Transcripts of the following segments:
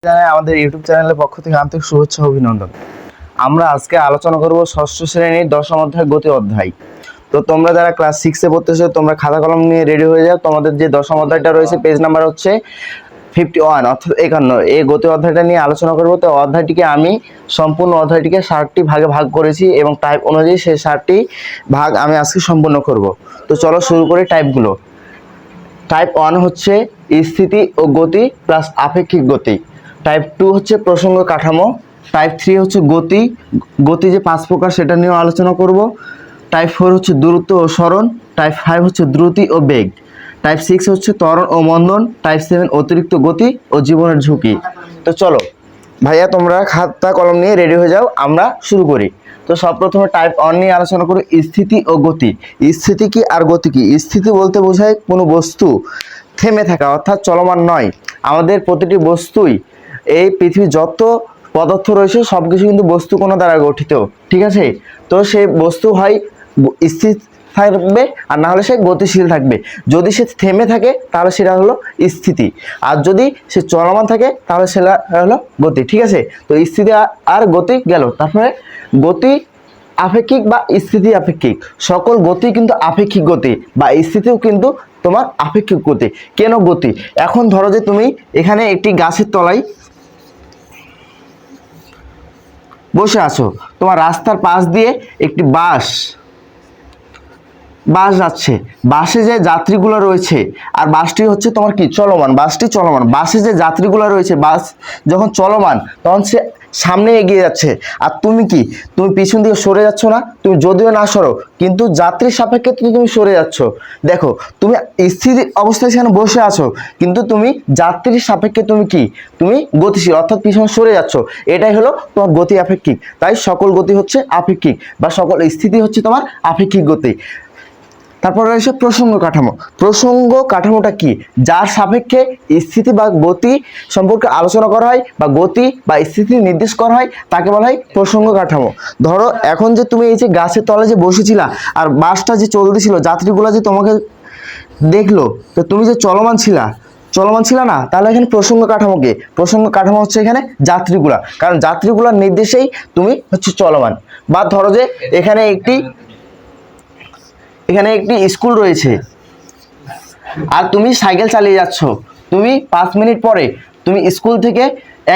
আমাদের ইউটিউব চ্যানেলের পক্ষ থেকে আন্তরিক শুভেচ্ছা অভিনন্দন। আমরা আজকে আলোচনা করব ষষ্ঠ শ্রেণীর দশম অধ্যায় গতি অধ্যায়। তো তোমরা যারা ক্লাস 6 এ পড়তেছো তোমরা খাতা কলম নিয়ে রেডি হয়ে যাও। তোমাদের যে দশম অধ্যায়টা রয়েছে পেজ নাম্বার হচ্ছে 51 অর্থাৎ 51। এই গতি অধ্যায়টা নিয়ে আলোচনা করব। তো অধ্যায়টিকে আমি সম্পূর্ণ অধ্যায়টিকে 60টি ভাগে ভাগ করেছি এবং টাইপ অনুযায়ী সেই 60টি ভাগ আমি আজকে সম্পূর্ণ করব। তো চলো শুরু করি টাইপগুলো। টাইপ 1 হচ্ছে স্থিতি ও গতি প্লাস আপেক্ষিক গতি। টাইপ 2 হচ্ছে প্রসঙ্গ কাঠামো। টাইপ 3 হচ্ছে গতি, গতি যে 5 প্রকার সেটা নিয়েও আলোচনা করব। টাইপ 4 হচ্ছে দূরত্ব ও সরণ। টাইপ 5 হচ্ছে দ্রুতি ও বেগ। টাইপ 6 হচ্ছে ত্বরণ ও মন্দন। টাইপ 7 অতিরিক্ত গতি ও জীবনের ঝুঁকি। তো চলো ভাইয়া তোমরা খাতা কলম নিয়ে রেডি হয়ে যাও, আমরা শুরু করি। তো সবপ্রথমে টাইপ 1 নিয়ে আলোচনা করি স্থিতি ও গতি। স্থিতি কি আর গতি কি? স্থিতি বলতে বোঝায় কোনো বস্তু থেমে থাকা অর্থাৎ চলমান নয়। আমাদের প্রতিটি বস্তুই এই পৃথিবীর যত পদার্থ রয়েছে সবকিছু কিন্তু বস্তু কোনো দ্বারা গঠিত, ঠিক আছে? তো সেই বস্তু হয় স্থির থাকবে আর না হলে সে গতিশীল থাকবে। যদি সে থেমে থাকে তাহলে সেটা হলো স্থিতি, আর যদি সে চলমান থাকে তাহলে সেটা হলো গতি, ঠিক আছে? তো স্থিতি আর গতি গেল। তারপরে গতি আপেক্ষিক বা স্থিতি আপেক্ষিক। সকল গতি কিন্তু আপেক্ষিক গতি বা স্থিতিও কিন্তু তোমার আপেক্ষিক গতি। কেন গতি? এখন ধরো যে তুমি এখানে একটি গাছের তলায় বসে আছো, তোমার রাস্তার পাশ দিয়ে একটি বাস যাচ্ছে। বাসে যে যাত্রীগুলো রয়েছে আর বাসটি হচ্ছে তোমার কি চলমান, বাসটি চলমান। বাসে যে যাত্রীগুলো রয়েছে, বাস যখন চলমান তখন সে সামনে এগিয়ে যাচ্ছে আর তুমি কি তুমি পিছন দিকে সরে যাচ্ছ না? তুমি যদিও না সরো কিন্তু যাত্রীর সাপেক্ষে তুমি সরে যাচ্ছ। দেখো তুমি স্থির অবস্থায় সেখানে বসে আছো কিন্তু তুমি যাত্রীর সাপেক্ষে তুমি কি তুমি গতিশীল অর্থাৎ পিছনে সরে যাচ্ছ। এটাই হলো তোমার গতি আপেক্ষিক। তাই সকল গতি হচ্ছে আপেক্ষিক বা সকল স্থিতি হচ্ছে তোমার আপেক্ষিক গতি। তারপর রয়েছে প্রসঙ্গ কাঠামো। প্রসঙ্গ কাঠামোটা কি? যার সাপেক্ষে স্থিতি বা গতি সম্পর্কে আলোচনা করা হয় বা গতি বা স্থিতি নির্দেশ করা হয় তাকে বলা হয় প্রসঙ্গ কাঠামো। ধরো এখন যে তুমি এই যে গাছের তলে যে বসেছিলা আর বাসটা যে চলতেছিল, যাত্রীগুলো যে তোমাকে দেখলো, তো তুমি যে চলমান ছিলা না, তাহলে এখানে প্রসঙ্গ কাঠামো কে? প্রসঙ্গ কাঠামো হচ্ছে এখানে যাত্রীগুলা, কারণ যাত্রীগুলার নির্দেশেই তুমি হচ্ছে চলমান। বা ধরো যে এখানে একটি স্কুল রয়েছে আর তুমি সাইকেল চালিয়ে যাচ্ছ। তুমি 5 মিনিট পরে তুমি স্কুল থেকে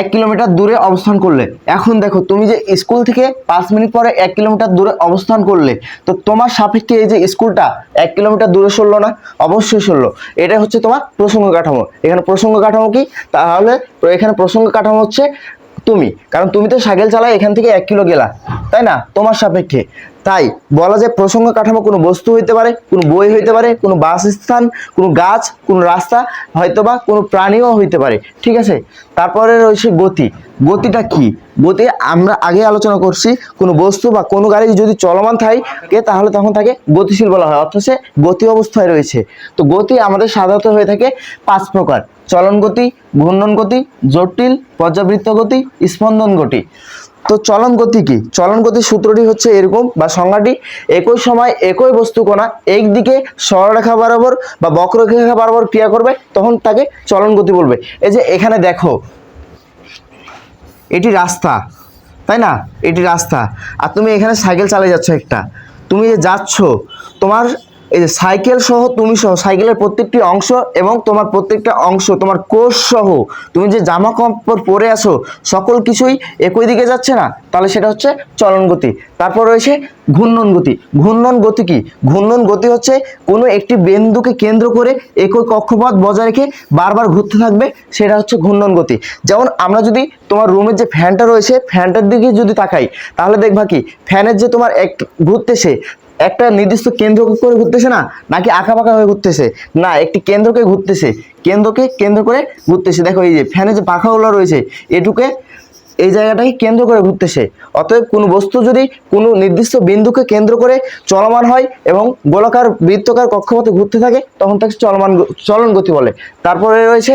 1 কিলোমিটার দূরে অবস্থান করলে। এখন দেখো তুমি যে স্কুল থেকে 5 মিনিট পরে 1 কিলোমিটার দূরে অবস্থান করলে, তো তোমার সাপেক্ষে এই যে স্কুলটা 1 কিলোমিটার দূরে সরলো না? অবশ্যই সরলো। এটা হচ্ছে তোমার প্রসঙ্গ কাঠামো। এখানে প্রসঙ্গ কাঠামো কি? তাহলে এখানে প্রসঙ্গ কাঠামো হচ্ছে তুমি, কারণ তুমি তো সাইকেল চালায় এখান থেকে 1 কিলো গেলা, তাই না? তোমার সাপেক্ষে। তাই বলা যায় প্রসঙ্গ কাঠামো কোনো বস্তু হইতে পারে, কোনো বই হইতে পারে, কোনো বাসস্থান, কোনো গাছ, কোনো রাস্তা, হয়তোবা কোনো প্রাণীও হইতে পারে, ঠিক আছে? তারপরে রয়েছে গতি। গতিটা কি? গতি আমরা আগে আলোচনা করছি, কোনো বস্তু বা কোনো গাড়ি যদি চলমান থাকে তাহলে তখন তাকে গতিশীল বলা হয়, অর্থাৎ সে গতি অবস্থায় রয়েছে। তো গতি আমাদের সাধারণত হয়ে থাকে 5 প্রকার: চলন গতি, ঘূর্ণন গতি, জটিল পর্যাবৃত্ত গতি, স্পন্দন গতি। তো চলন গতি কি? চলন গতির সূত্রটি হচ্ছে এরকম বা সংজ্ঞাটি: একই সময় একই বস্তু কণা একদিকে সরলরেখা বরাবর বা বক্ররেখা বরাবর ক্রিয়া করবে তখন তাকে চলন গতি বলবে। এই যে এখানে দেখো এটি রাস্তা, তাই না? এটি রাস্তা আর তুমি এখানে সাইকেল চালিয়ে যাচ্ছ একটা। তুমি যে যাচ্ছ তোমার এই যে সাইকেল সহ তুমি সহ সাইকেলের প্রত্যেকটি অংশ এবং তোমার প্রত্যেকটা অংশ তোমার কোষ সহ তুমি যে জামা কাপড় পরে আসো সকল কিছুই একই দিকে যাচ্ছে না, তাহলে সেটা হচ্ছে চলন গতি। তারপর রয়েছে ঘূর্ণন গতি। ঘূর্ণন গতি কি? ঘূর্ণন গতি হচ্ছে কোনো একটি বিন্দুকে কেন্দ্র করে একই কক্ষপথ বজায় রেখে বারবার ঘুরতে থাকবে, সেটা হচ্ছে ঘূর্ণন গতি। যেমন আমরা যদি তোমার রুমের যে ফ্যানটা রয়েছে ফ্যানটার দিকে যদি তাকাই তাহলে দেখবা কি ফ্যানের যে তোমার এক ঘুরতেছে একটা নির্দিষ্ট কেন্দ্র করে ঘুরতেছে না, নাকি আঁকাবাঁকা হয়ে ঘুরতেছে? না, একটি কেন্দ্রকে ঘুরতেছে, কেন্দ্রকে কেন্দ্র করে ঘুরতেছে। দেখো এই যে ফ্যানের যে পাখাগুলো রয়েছে এটুকে এই জায়গাটাকে কেন্দ্র করে ঘুরতেছে। অতএব কোনো বস্তু যদি কোনো নির্দিষ্ট বিন্দুকে কেন্দ্র করে চলমান হয় এবং গোলাকার বৃত্তাকার কক্ষপথে ঘুরতে থাকে তখন তাকে চলন গতি বলে। তারপরে রয়েছে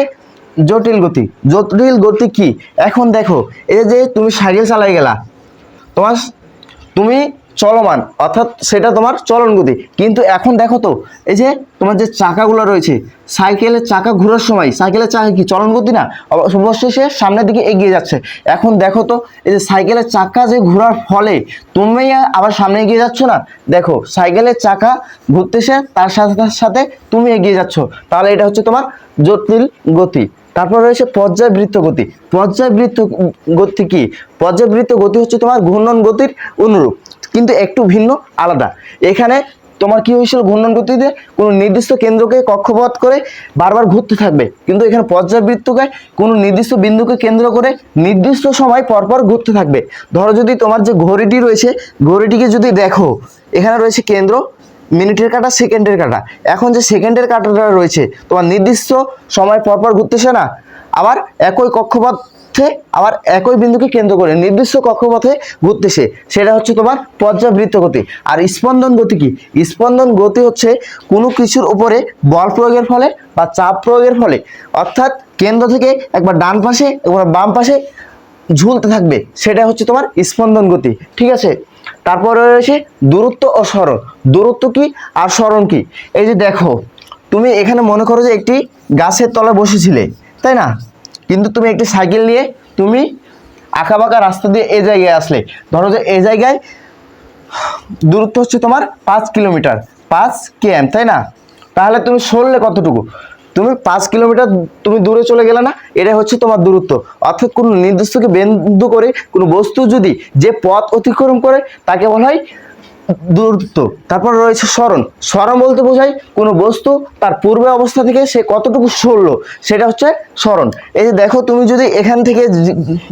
জটিল গতি। জটিল গতি কি? এখন দেখো এই যে তুমি সাইকেল চালাই গেলা, তুমি চলমান, অর্থাৎ সেটা তোমার চলন গতি। কিন্তু এখন দেখো তো এই যে তোমার যে চাকাগুলো রয়েছে, সাইকেলের চাকা ঘোরার সময় সাইকেলের চাকা কি চলন গতি না, অবশ্যই সে সামনের দিকে এগিয়ে যাচ্ছে। এখন দেখো তো এই যে সাইকেলের চাকা যে ঘোরার ফলে তুমি আবার সামনে এগিয়ে যাচ্ছ না, দেখো সাইকেলের চাকা ঘুরতেছে তার সাথে সাথে তুমি এগিয়ে যাচ্ছ, তাহলে এটা হচ্ছে তোমার জটিল গতি। তারপর রয়েছে পর্যায়বৃত্ত গতি। পর্যায়বৃত্ত গতি কি? পর্যায়বৃত্ত গতি হচ্ছে তোমার ঘূর্ণন গতির অনুরূপ, কিন্তু একটু ভিন্ন, আলাদা। এখানে তোমার কি হয়েছিল, ঘূর্ণন গতিতে কোনো নির্দিষ্ট কেন্দ্রকে কক্ষপথ করে বারবার ঘুরতে থাকবে, কিন্তু এখানে পর্যায়বৃত্তকে কোনো নির্দিষ্ট বিন্দুকে কেন্দ্র করে নির্দিষ্ট সময় পরপর ঘুরতে থাকবে। ধরো যদি তোমার যে ঘড়িটি রয়েছে, ঘড়িটিকে যদি দেখো, এখানে রয়েছে কেন্দ্র, মিনিটের কাঁটা, সেকেন্ডের কাঁটা। এখন যে সেকেন্ডের কাঁটাটা রয়েছে তোমার নির্দিষ্ট সময় পরপর ঘুরতেছে না, আবার একই কক্ষপথে, আবার একই বিন্দুকে কেন্দ্র করে নির্দিষ্ট কক্ষপথে ঘুরতেছে, সেটা হচ্ছে তোমার পর্যায়বৃত্ত গতি। আর স্পন্দন গতি কি? স্পন্দন গতি হচ্ছে কোনো কিছুর উপরে বল প্রয়োগের ফলে বা চাপ প্রয়োগের ফলে, অর্থাৎ কেন্দ্র থেকে একবার ডান পাশে একবার বাম পাশে ঝুলতে থাকবে, সেটা হচ্ছে তোমার স্পন্দন গতি। ঠিক আছে, তারপরে রয়েছে দূরত্ব ও সরণ। দূরত্ব কি আর সরণ কি? এই যে দেখো, তুমি এখানে মনে করো যে একটি গাছের তলায় বসেছিলে, তাই না? কিন্তু তুমি একটি সাইকেল নিয়ে তুমি আঁকাবাঁকা রাস্তা দিয়ে এই জায়গায় আসলে, ধরো যে এই জায়গায় দূরত্ব হচ্ছে তোমার 5 কিলোমিটার, 5 km, তাই না? তাহলে তুমি সরলে কতটুকু? তুমি 5 কিলোমিটার তুমি দূরে চলে গেলে না, এটা হচ্ছে তোমার দূরত্ব। অর্থাৎ কোনো নির্দিষ্টকে বিন্দু করে কোনো বস্তু যদি যে পথ অতিক্রম করে তাকে বলা হয় দূরত্ব। তারপর রয়েছে সরণ। সরণ বলতে বোঝায় কোনো বস্তু তার পূর্বে অবস্থা থেকে সে কতটুকু সরলো, সেটা হচ্ছে সরণ। এই যে দেখো, তুমি যদি এখান থেকে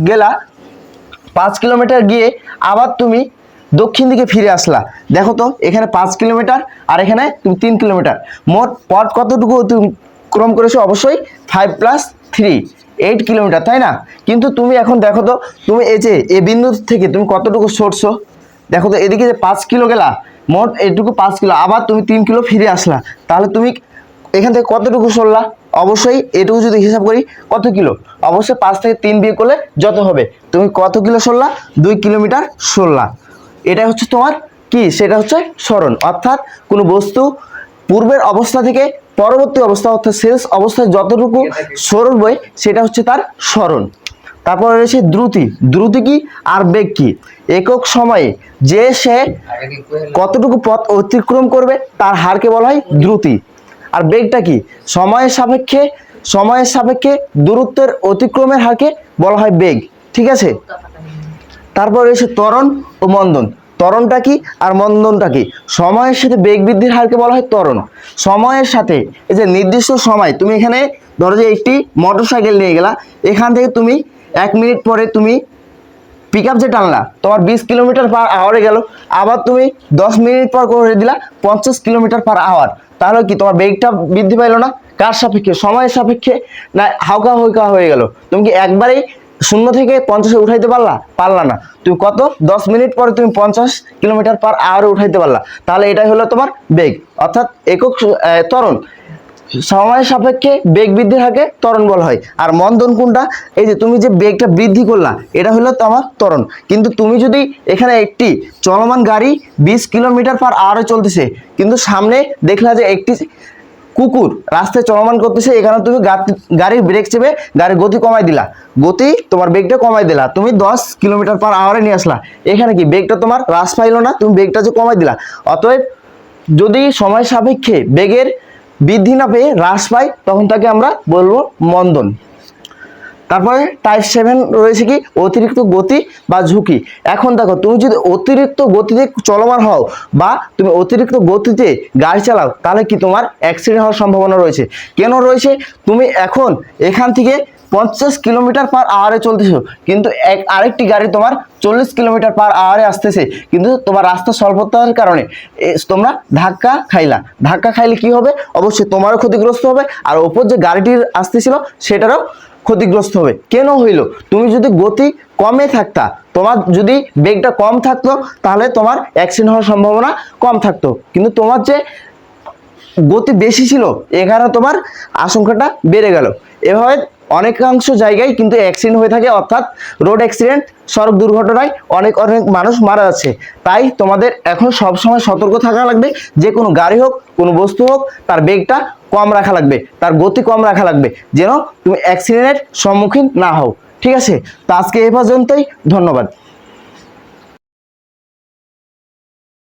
গেলা 5 কিলোমিটার গিয়ে আবার তুমি দক্ষিণ দিকে ফিরে আসলা, দেখো তো এখানে 5 কিলোমিটার আর এখানে তুমি 3 কিলোমিটার, মোট পথ কতটুকু অতিক্রম করেছো? অবশ্যই 5 + 3 8 কিলোমিটার, তাই না? কিন্তু তুমি এখন দেখো তো, তুমি এই যে এই বিন্দু থেকে তুমি কতটুকু সরছো, দেখো তো এদিকে যে 5 কিলো গেলা, মোট এইটুকু 5 কিলো, আবার তুমি 3 কিলো ফিরে আসলা, তাহলে তুমি এখান থেকে কতটুকু সরলা? অবশ্যই এটুকু যদি হিসাব করি কত কিলো, অবশ্যই 5 থেকে 3 বিয়োগ করলে যত হবে, তুমি কত কিলো সরলা? 2 কিলোমিটার সরলা। এটা হচ্ছে তোমার কি? সেটা হচ্ছে সরণ। অর্থাৎ কোনো বস্তু পূর্বের অবস্থা থেকে পরবর্তী অবস্থা, অর্থাৎ শেষ অবস্থায় যতটুকু সরবে সেটা হচ্ছে তার সরণ। তারপরে রয়েছে দ্রুতি। দ্রুতি কি আর বেগ কি? একক সময়ে যে সে কতটুকু পথ অতিক্রম করবে তার হারকে বলা হয় দ্রুতি। আর বেগটা কি? সময়ের সাপেক্ষে দূরত্বের অতিক্রমের হারকে বলা হয় বেগ। ঠিক আছে, তারপর রয়েছে ত্বরণ ও মন্দন। ত্বরণটা কি আর মন্দনটা কি? সময়ের সাথে বেগ বৃদ্ধির হারকে বলা হয় ত্বরণ। সময়ের সাথে এই যে নির্দিষ্ট সময়, তুমি এখানে ধরো যে একটি মোটরসাইকেল নিয়ে গেলা, এখান থেকে তুমি 1 মিনিট পরে তুমি পিক আপ যে টানলা, তোমার 20 কিলোমিটার পার আওয়ারে গেল, আবার তুমি 10 মিনিট পর করে দিলা 50 কিলোমিটার পার আওয়ার, তাহলে কি তোমার বেগটা বৃদ্ধি পাইলো না? কার সাপেক্ষে? সময়ের সাপেক্ষে না হালকা হালকা হয়ে গেল? তুমি কি একবারেই 0 থেকে 50-এ উঠাইতে পারলা না? তুমি কত 10 মিনিট পরে তুমি 50 কিলোমিটার পার আওয়ারে উঠাইতে পারলা, তাহলে এটাই হলো তোমার বেগ, অর্থাৎ একক ত্বরণ। সময়ের সাপেক্ষে বেগ বৃদ্ধির হারকে ত্বরণ বলা হয়। আর মন্দন কোনটা? এই যে তুমি যে বেগটা বৃদ্ধি করলা, এটা হলো তোমার ত্বরণ। কিন্তু তুমি যদি এখানে একটি চলমান গাড়ি 20 কিলোমিটার পার আওয়ারে চলতেছে, কিন্তু সামনে দেখলা যে একটি কুকুর রাস্তায় চলমান করতেছে, এখানে তুমি গাড়ির ব্রেক চেপে গাড়ির গতি কমাই দিলা, তোমার বেগটা কমাই দিলা, তুমি 10 কিলোমিটার পার আওয়ারে নিয়ে আসলা, এখানে কি বেগটা তোমার হ্রাস পাইলো না? তুমি বেগটা যে কমাই দিলা। অতএব যদি সময় সাপেক্ষে বেগের বৃদ্ধি না পেয়ে হ্রাস পায়, তখন তাকে আমরা বলবো মন্দন। তারপরে টাইপ 7 রয়েছে কি? অতিরিক্ত গতি বা ঝুঁকি। এখন দেখো, তুমি যদি অতিরিক্ত গতিতে চলমান হও বা তুমি অতিরিক্ত গতিতে গাড়ি চালাও, তাহলে কি তোমার অ্যাক্সিডেন্ট হওয়ার সম্ভাবনা রয়েছে। কেন রয়েছে? তুমি এখন এখান থেকে 50 কিলোমিটার পার আওয়ারে চলতেছো, কিন্তু আরেকটি গাড়ি তোমার 40 কিলোমিটার পার আওয়ারে আসতেছে, কিন্তু তোমার রাস্তা স্বল্পতার কারণে তোমরা ধাক্কা খাইলে কি হবে? অবশ্যই তোমারও ক্ষতিগ্রস্ত হবে, আর ওপর যে গাড়িটির আসতেছিল সেটারও ক্ষতিগ্রস্ত হবে। কেন হইল? তুমি যদি গতি কমে থাকতা, তোমার যদি বেগটা কম থাকতো, তাহলে তোমার অ্যাক্সিডেন্ট হওয়ার সম্ভাবনা কম থাকতো। কিন্তু তোমার যে গতি বেশি ছিল, এখানে তোমার আশঙ্কাটা বেড়ে গেল। এভাবে অনেকাংশ জায়গায় কিন্তু অ্যাক্সিডেন্ট হয়ে থাকে, অর্থাৎ রোড অ্যাক্সিডেন্ট, সড়ক দুর্ঘটনায় অনেক অনেক মানুষ মারা যাচ্ছে। তাই তোমাদের এখন সবসময় সতর্ক থাকা লাগবে, যে কোনো গাড়ি হোক, কোনো বস্তু হোক, তার বেগটা কম রাখা লাগবে, তার গতি কম রাখা লাগবে, যেন তুমি অ্যাক্সিডেন্টের সম্মুখীন না হও। ঠিক আছে, তো আজকে এই পর্যন্তই, ধন্যবাদ।